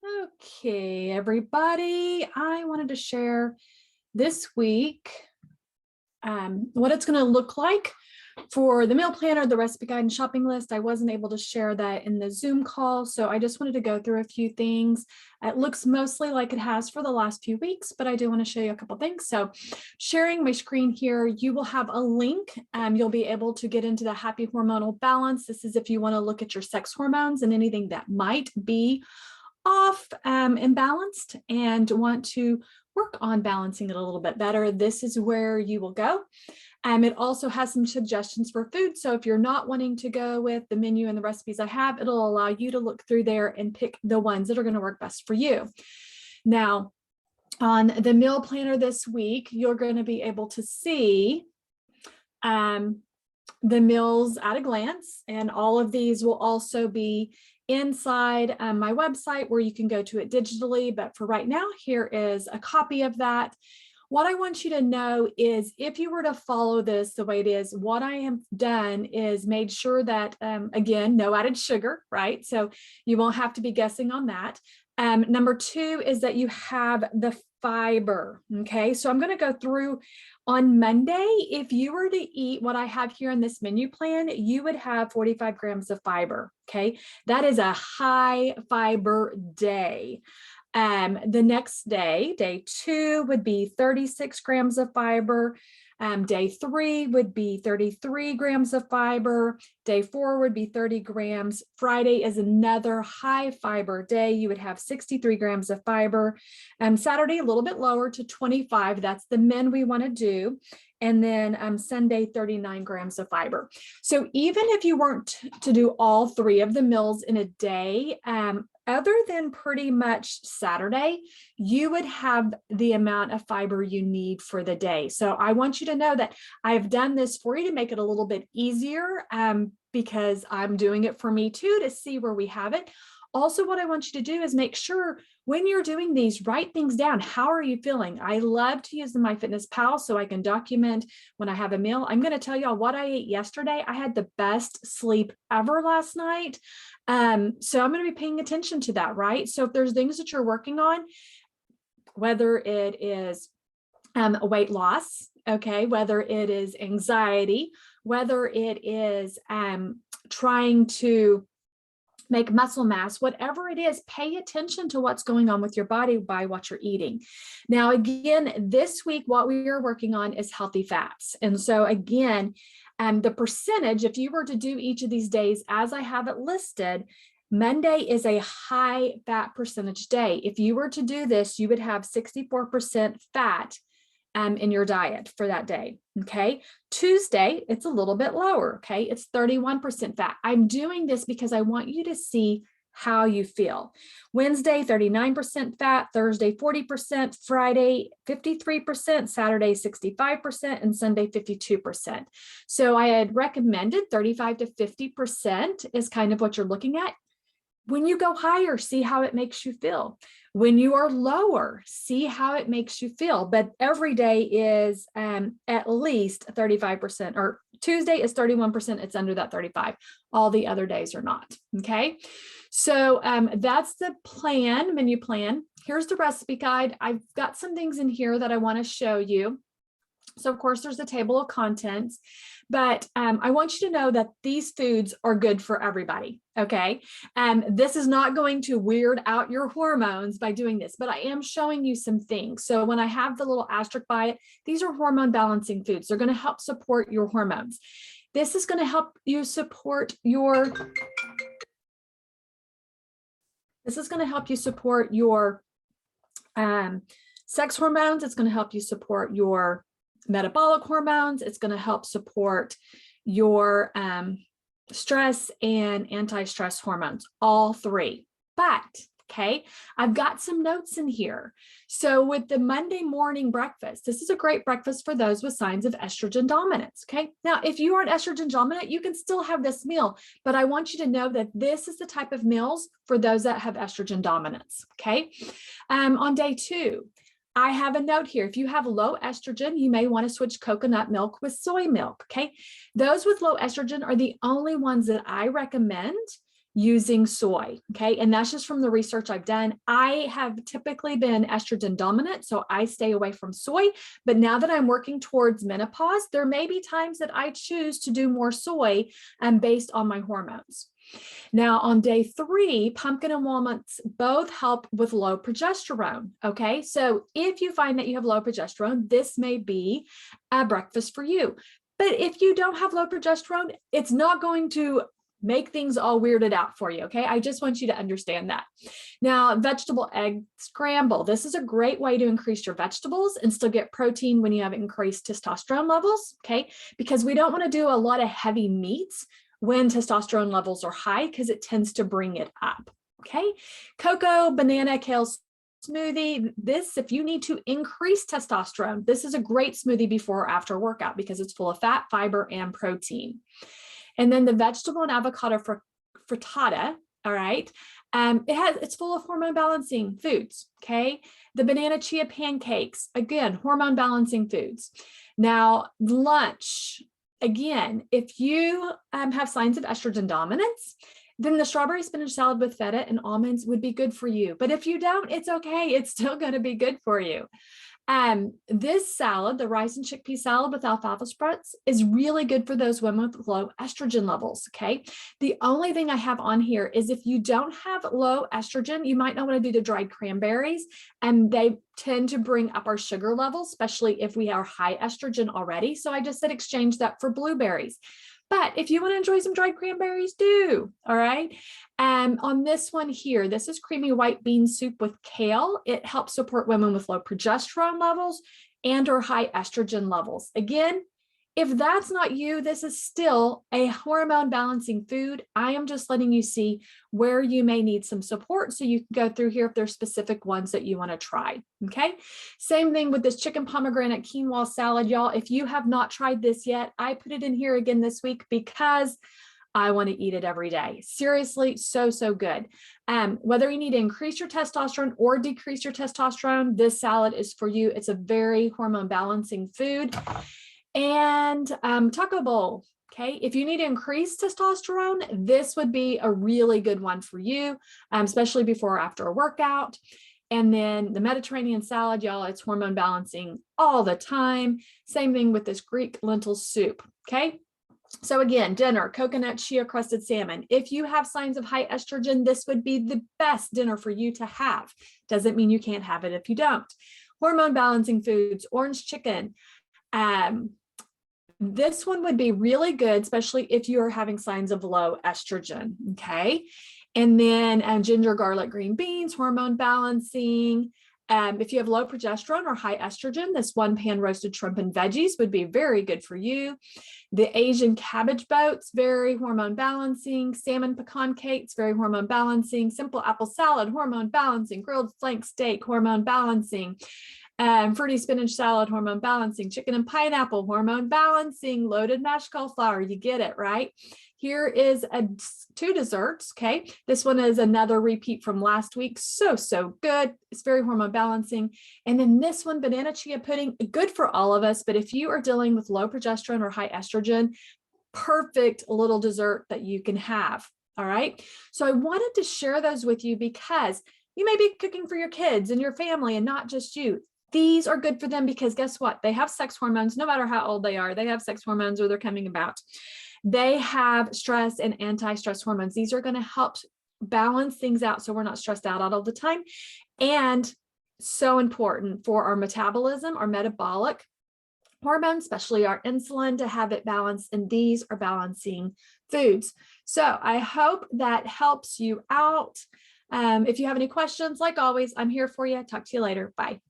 Okay, everybody, I wanted to share this week what it's going to look like for the meal planner, the recipe guide, and shopping list. I wasn't able to share that in the Zoom call, so I just wanted to go through a few things. It looks mostly like it has for the last few weeks, but I do want to show you a couple things. So sharing my screen here, you will have a link. You'll be able to get into the happy hormonal balance. This is if you want to look at your sex hormones and anything that might be off, imbalanced, and want to work on balancing it a little bit better. This is where you will go. It also has some suggestions for food. So if you're not wanting to go with the menu and the recipes I have, it'll allow you to look through there and pick the ones that are going to work best for you. Now, on the meal planner this week, you're going to be able to see the meals at a glance, and all of these will also be inside my website where you can go to it digitally. But for right now, here is a copy of that. What I want you to know is if you were to follow this the way it is, what I have done is made sure that, again, no added sugar, right? So you won't have to be guessing on that. Number two is that you have the fiber. Okay, so I'm going to go through on Monday. If you were to eat what I have here in this menu plan, you would have 45 grams of fiber. Okay, that is a high fiber day. The next day, day 2, would be 36 grams of fiber. Day 3 would be 33 grams of fiber. Day 4 would be 30 grams. Friday is another high fiber day. You would have 63 grams of fiber. Saturday, a little bit lower to 25. That's the men we want to do. And then Sunday, 39 grams of fiber. So even if you weren't to do all 3 of the meals in a day, other than pretty much Saturday, you would have the amount of fiber you need for the day. So I want you to know that I've done this for you to make it a little bit easier, because I'm doing it for me too, to see where we have it. Also, what I want you to do is make sure when you're doing these, write things down. How are you feeling? I love to use the MyFitnessPal so I can document when I have a meal. I'm going to tell y'all what I ate yesterday. I had the best sleep ever last night. So I'm going to be paying attention to that, right? So if there's things that you're working on, whether it is weight loss, okay, whether it is anxiety, whether it is trying to make muscle mass, whatever it is, pay attention to what's going on with your body by what you're eating. Now, again, this week, what we are working on is healthy fats. And so again, the percentage, if you were to do each of these days as I have it listed, Monday is a high fat percentage day. If you were to do this, you would have 64% fat in your diet for that day. Okay. Tuesday, it's a little bit lower. Okay. It's 31% fat. I'm doing this because I want you to see how you feel. Wednesday, 39% fat, Thursday, 40%, Friday, 53%, Saturday, 65%, and Sunday, 52%. So I had recommended 35 to 50% is kind of what you're looking at. When you go higher, see how it makes you feel. When you are lower, see how it makes you feel. But every day is at least 35%, or Tuesday is 31%. It's under that 35. All the other days are not. Okay. So that's the plan, menu plan. Here's the recipe guide. I've got some things in here that I want to show you. So of course there's a table of contents, but I want you to know that these foods are good for everybody. Okay. This is not going to weird out your hormones by doing this, but I am showing you some things. So when I have the little asterisk by it, these are hormone balancing foods. They're going to help support your hormones. This is going to help you support your sex hormones. It's going to help you support your metabolic hormones. It's going to help support your stress and anti-stress hormones, all 3. But, okay, I've got some notes in here. So with the Monday morning breakfast, this is a great breakfast for those with signs of estrogen dominance. Okay. Now, if you aren't estrogen dominant, you can still have this meal, but I want you to know that this is the type of meals for those that have estrogen dominance. Okay. On day 2, I have a note here. If you have low estrogen, you may want to switch coconut milk with soy milk. Okay. Those with low estrogen are the only ones that I recommend using soy. Okay. And that's just from the research I've done. I have typically been estrogen dominant, so I stay away from soy. But now that I'm working towards menopause, there may be times that I choose to do more soy based on my hormones. Now, on day 3, pumpkin and walnuts both help with low progesterone. Okay, so if you find that you have low progesterone, this may be a breakfast for you. But if you don't have low progesterone, it's not going to make things all weirded out for you. Okay, I just want you to understand that. Now, vegetable egg scramble. This is a great way to increase your vegetables and still get protein when you have increased testosterone levels. Okay, because we don't want to do a lot of heavy meats when testosterone levels are high, because it tends to bring it up. Okay, cocoa, banana, kale smoothie. This, if you need to increase testosterone, this is a great smoothie before or after workout because it's full of fat, fiber, and protein. And then the vegetable and avocado frittata, all right, it's full of hormone balancing foods. Okay, the banana chia pancakes, again, hormone balancing foods. Now, lunch. Again, if you have signs of estrogen dominance, then the strawberry spinach salad with feta and almonds would be good for you. But if you don't, it's okay. It's still going to be good for you. This salad, the rice and chickpea salad with alfalfa sprouts, is really good for those women with low estrogen levels. Okay. The only thing I have on here is if you don't have low estrogen, you might not want to do the dried cranberries, and they tend to bring up our sugar levels, especially if we are high estrogen already. So I just said exchange that for blueberries. But if you want to enjoy some dried cranberries, do. All right. On this one here, this is creamy white bean soup with kale. It helps support women with low progesterone levels and or high estrogen levels. Again, if that's not you, this is still a hormone balancing food. I am just letting you see where you may need some support, so you can go through here if there's specific ones that you want to try. Okay. Same thing with this chicken pomegranate quinoa salad, y'all. If you have not tried this yet, I put it in here again this week because I want to eat it every day. Seriously, so good. Whether you need to increase your testosterone or decrease your testosterone, this salad is for you. It's a very hormone balancing food. And taco bowl. Okay, if you need to increase testosterone, this would be a really good one for you, especially before or after a workout. And then the Mediterranean salad, y'all, it's hormone balancing all the time. Same thing with this Greek lentil soup. Okay. So again, dinner, coconut chia crusted salmon. If you have signs of high estrogen, this would be the best dinner for you to have. Doesn't mean you can't have it if you don't. Hormone balancing foods, orange chicken. This one would be really good, especially if you are having signs of low estrogen. Okay. And then ginger, garlic, green beans, hormone balancing. If you have low progesterone or high estrogen, this one pan roasted shrimp and veggies would be very good for you. The Asian cabbage boats, very hormone balancing. Salmon pecan cakes, very hormone balancing. Simple apple salad, hormone balancing. Grilled flank steak, hormone balancing. Fruity spinach salad, hormone balancing. Chicken and pineapple, hormone balancing. Loaded mashed cauliflower, you get it, right? Here is 2 desserts, okay? This one is another repeat from last week. So good. It's very hormone balancing. And then this one, banana chia pudding, good for all of us. But if you are dealing with low progesterone or high estrogen, perfect little dessert that you can have, all right? So I wanted to share those with you because you may be cooking for your kids and your family and not just you. These are good for them because guess what? They have sex hormones, no matter how old they are. They have sex hormones or they're coming about. They have stress and anti-stress hormones. These are going to help balance things out so we're not stressed out all the time. And so important for our metabolism, our metabolic hormones, especially our insulin, to have it balanced. And these are balancing foods. So I hope that helps you out. If you have any questions, like always, I'm here for you. Talk to you later. Bye.